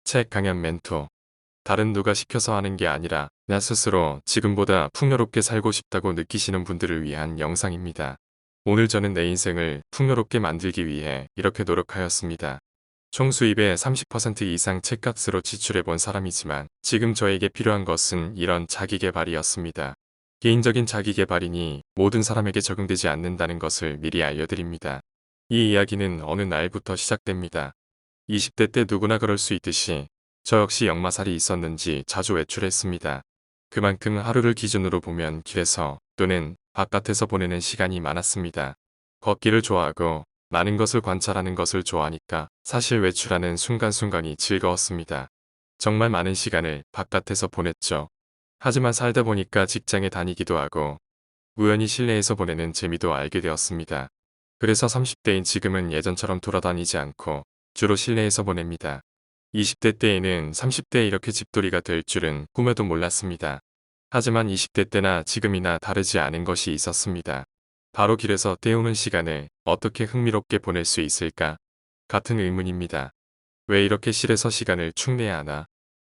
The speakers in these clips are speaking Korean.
책 강연 멘토. 다른 누가 시켜서 하는 게 아니라 나 스스로 지금보다 풍요롭게 살고 싶다고 느끼시는 분들을 위한 영상입니다. 오늘 저는 내 인생을 풍요롭게 만들기 위해 이렇게 노력하였습니다. 총 수입의 30% 이상 책값으로 지출해 본 사람이지만 지금 저에게 필요한 것은 이런 자기계발이었습니다. 개인적인 자기계발이니 모든 사람에게 적용되지 않는다는 것을 미리 알려드립니다. 이 이야기는 어느 날부터 시작됩니다. 20대 때 누구나 그럴 수 있듯이 저 역시 역마살이 있었는지 자주 외출했습니다. 그만큼 하루를 기준으로 보면 길에서 또는 바깥에서 보내는 시간이 많았습니다. 걷기를 좋아하고 많은 것을 관찰하는 것을 좋아하니까 사실 외출하는 순간순간이 즐거웠습니다. 정말 많은 시간을 바깥에서 보냈죠. 하지만 살다 보니까 직장에 다니기도 하고 우연히 실내에서 보내는 재미도 알게 되었습니다. 그래서 30대인 지금은 예전처럼 돌아다니지 않고 주로 실내에서 보냅니다. 20대 때에는 30대에 이렇게 집돌이가 될 줄은 꿈에도 몰랐습니다. 하지만 20대 때나 지금이나 다르지 않은 것이 있었습니다. 바로 길에서 때우는 시간을 어떻게 흥미롭게 보낼 수 있을까? 같은 의문입니다. 왜 이렇게 실에서 시간을 축내야 하나?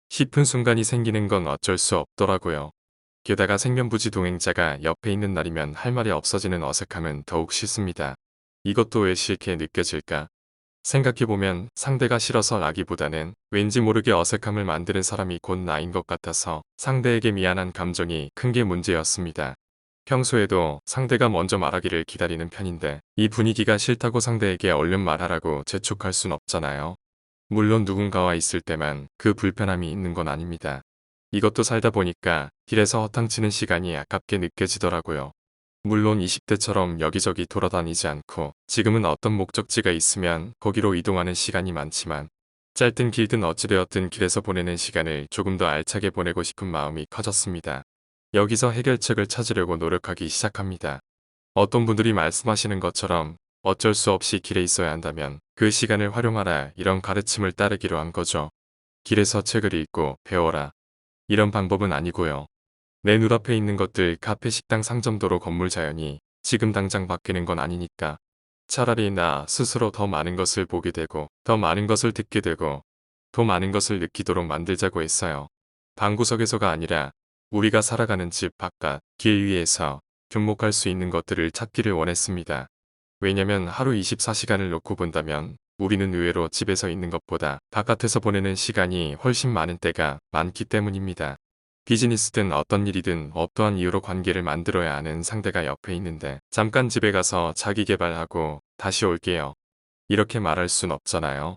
싶은 순간이 생기는 건 어쩔 수 없더라고요. 게다가 생면부지 동행자가 옆에 있는 날이면 할 말이 없어지는 어색함은 더욱 싫습니다. 이것도 왜 싫게 느껴질까? 생각해보면 상대가 싫어서 라기보다는 왠지 모르게 어색함을 만드는 사람이 곧 나인 것 같아서 상대에게 미안한 감정이 큰 게 문제였습니다. 평소에도 상대가 먼저 말하기를 기다리는 편인데 이 분위기가 싫다고 상대에게 얼른 말하라고 재촉할 순 없잖아요. 물론 누군가와 있을 때만 그 불편함이 있는 건 아닙니다. 이것도 살다 보니까 길에서 허탕치는 시간이 아깝게 느껴지더라고요. 물론 20대처럼 여기저기 돌아다니지 않고 지금은 어떤 목적지가 있으면 거기로 이동하는 시간이 많지만 짧든 길든 어찌되었든 길에서 보내는 시간을 조금 더 알차게 보내고 싶은 마음이 커졌습니다. 여기서 해결책을 찾으려고 노력하기 시작합니다. 어떤 분들이 말씀하시는 것처럼 어쩔 수 없이 길에 있어야 한다면 그 시간을 활용하라 이런 가르침을 따르기로 한 거죠. 길에서 책을 읽고 배워라. 이런 방법은 아니고요. 내 눈앞에 있는 것들 카페 식당 상점도로 건물 자연이 지금 당장 바뀌는 건 아니니까 차라리 나 스스로 더 많은 것을 보게 되고 더 많은 것을 듣게 되고 더 많은 것을 느끼도록 만들자고 했어요. 방구석에서가 아니라 우리가 살아가는 집 바깥 길 위에서 접목할 수 있는 것들을 찾기를 원했습니다. 왜냐면 하루 24시간을 놓고 본다면 우리는 의외로 집에서 있는 것보다 바깥에서 보내는 시간이 훨씬 많은 때가 많기 때문입니다. 비즈니스든 어떤 일이든 어떠한 이유로 관계를 만들어야 하는 상대가 옆에 있는데 잠깐 집에 가서 자기 개발하고 다시 올게요. 이렇게 말할 순 없잖아요.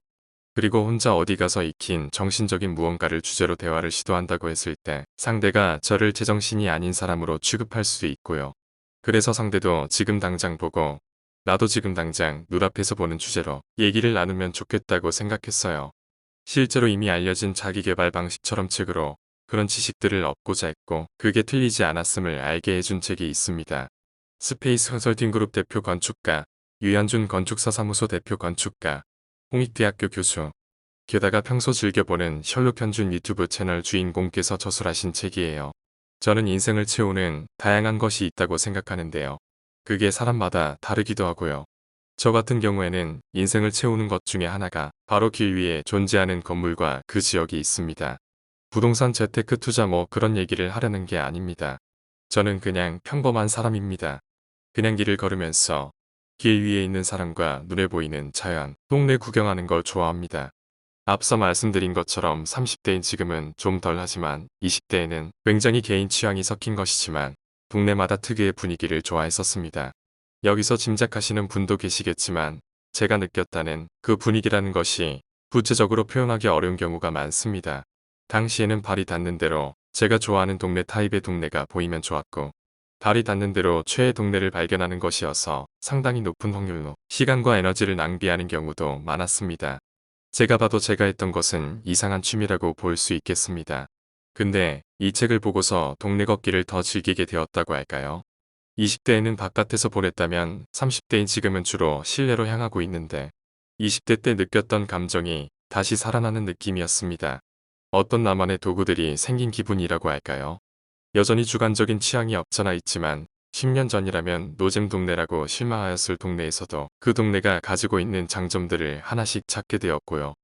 그리고 혼자 어디 가서 익힌 정신적인 무언가를 주제로 대화를 시도한다고 했을 때 상대가 저를 제정신이 아닌 사람으로 취급할 수도 있고요. 그래서 상대도 지금 당장 보고 나도 지금 당장 눈앞에서 보는 주제로 얘기를 나누면 좋겠다고 생각했어요. 실제로 이미 알려진 자기계발 방식처럼 책으로 그런 지식들을 얻고자 했고 그게 틀리지 않았음을 알게 해준 책이 있습니다. 스페이스 컨설팅 그룹 대표 건축가, 유현준 건축사 사무소 대표 건축가, 홍익대학교 교수, 게다가 평소 즐겨보는 셜록 현준 유튜브 채널 주인공께서 저술하신 책이에요. 저는 인생을 채우는 다양한 것이 있다고 생각하는데요. 그게 사람마다 다르기도 하고요. 저 같은 경우에는 인생을 채우는 것 중에 하나가 바로 길 위에 존재하는 건물과 그 지역이 있습니다. 부동산 재테크 투자 뭐 그런 얘기를 하려는 게 아닙니다. 저는 그냥 평범한 사람입니다. 그냥 길을 걸으면서 길 위에 있는 사람과 눈에 보이는 자연, 동네 구경하는 걸 좋아합니다. 앞서 말씀드린 것처럼 30대인 지금은 좀 덜하지만 20대에는 굉장히 개인 취향이 섞인 것이지만 동네마다 특유의 분위기를 좋아했었습니다. 여기서 짐작하시는 분도 계시겠지만 제가 느꼈다는 그 분위기라는 것이 구체적으로 표현하기 어려운 경우가 많습니다. 당시에는 발이 닿는 대로 제가 좋아하는 동네 타입의 동네가 보이면 좋았고 발이 닿는 대로 최애 동네를 발견하는 것이어서 상당히 높은 확률로 시간과 에너지를 낭비하는 경우도 많았습니다. 제가 봐도 제가 했던 것은 이상한 취미라고 볼 수 있겠습니다. 근데 이 책을 보고서 동네 걷기를 더 즐기게 되었다고 할까요? 20대에는 바깥에서 보냈다면 30대인 지금은 주로 실내로 향하고 있는데 20대 때 느꼈던 감정이 다시 살아나는 느낌이었습니다. 어떤 나만의 도구들이 생긴 기분이라고 할까요? 여전히 주관적인 취향이 없잖아 있지만 10년 전이라면 노잼 동네라고 실망하였을 동네에서도 그 동네가 가지고 있는 장점들을 하나씩 찾게 되었고요.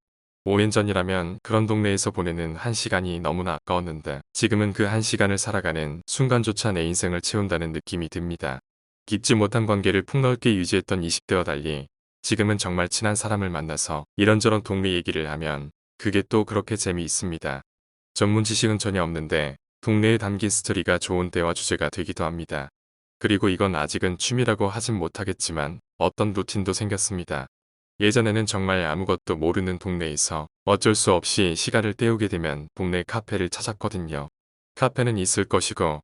5년 전이라면 그런 동네에서 보내는 1시간이 너무나 아까웠는데 지금은 그 1시간을 살아가는 순간조차 내 인생을 채운다는 느낌이 듭니다. 깊지 못한 관계를 폭넓게 유지했던 20대와 달리 지금은 정말 친한 사람을 만나서 이런저런 동네 얘기를 하면 그게 또 그렇게 재미있습니다. 전문 지식은 전혀 없는데 동네에 담긴 스토리가 좋은 대화 주제가 되기도 합니다. 그리고 이건 아직은 취미라고 하진 못하겠지만 어떤 루틴도 생겼습니다. 예전에는 정말 아무것도 모르는 동네에서 어쩔 수 없이 시간을 때우게 되면 동네 카페를 찾았거든요. 카페는 있을 것이고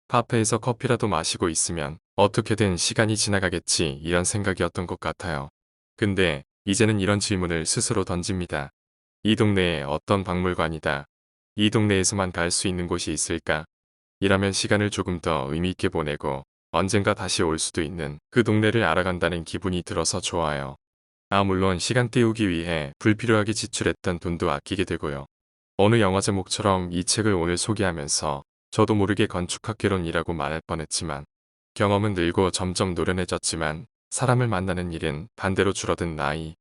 카페에서 커피라도 마시고 있으면 어떻게든 시간이 지나가겠지 이런 생각이었던 것 같아요. 근데 이제는 이런 질문을 스스로 던집니다. 이 동네에 어떤 박물관이다. 이 동네에서만 갈 수 있는 곳이 있을까? 이라면 시간을 조금 더 의미 있게 보내고 언젠가 다시 올 수도 있는 그 동네를 알아간다는 기분이 들어서 좋아요. 물론 시간 때우기 위해 불필요하게 지출했던 돈도 아끼게 되고요. 어느 영화 제목처럼 이 책을 오늘 소개하면서 저도 모르게 건축학개론이라고 말할 뻔했지만 경험은 늘고 점점 노련해졌지만 사람을 만나는 일은 반대로 줄어든 나이.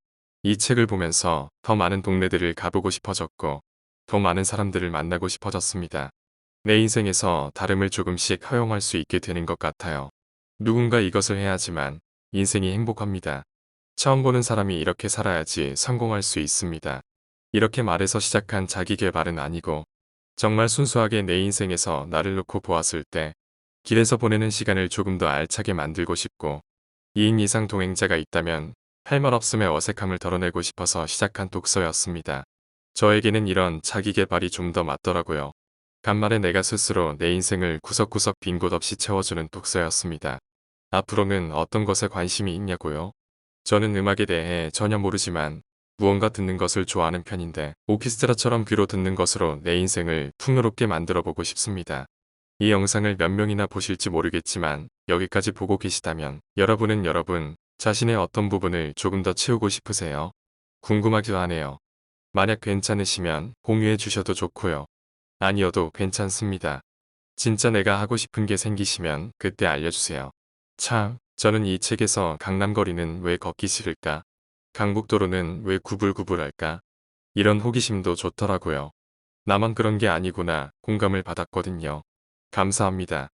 이 책을 보면서 더 많은 동네들을 가보고 싶어졌고 더 많은 사람들을 만나고 싶어졌습니다. 내 인생에서 다름을 조금씩 허용할 수 있게 되는 것 같아요. 누군가 이것을 해야지만 인생이 행복합니다. 처음 보는 사람이 이렇게 살아야지 성공할 수 있습니다. 이렇게 말해서 시작한 자기계발은 아니고 정말 순수하게 내 인생에서 나를 놓고 보았을 때 길에서 보내는 시간을 조금 더 알차게 만들고 싶고 2인 이상 동행자가 있다면 할 말 없음의 어색함을 덜어내고 싶어서 시작한 독서였습니다. 저에게는 이런 자기계발이 좀 더 맞더라고요. 간만에 내가 스스로 내 인생을 구석구석 빈 곳 없이 채워주는 독서였습니다. 앞으로는 어떤 것에 관심이 있냐고요? 저는 음악에 대해 전혀 모르지만 무언가 듣는 것을 좋아하는 편인데 오케스트라처럼 귀로 듣는 것으로 내 인생을 풍요롭게 만들어 보고 싶습니다. 이 영상을 몇 명이나 보실지 모르겠지만 여기까지 보고 계시다면 여러분은 여러분 자신의 어떤 부분을 조금 더 채우고 싶으세요? 궁금하기도 하네요. 만약 괜찮으시면 공유해 주셔도 좋고요. 아니어도 괜찮습니다. 진짜 내가 하고 싶은 게 생기시면 그때 알려주세요. 참, 저는 이 책에서 강남거리는 왜 걷기 싫을까? 강북도로는 왜 구불구불할까? 이런 호기심도 좋더라고요. 나만 그런 게 아니구나 공감을 받았거든요. 감사합니다.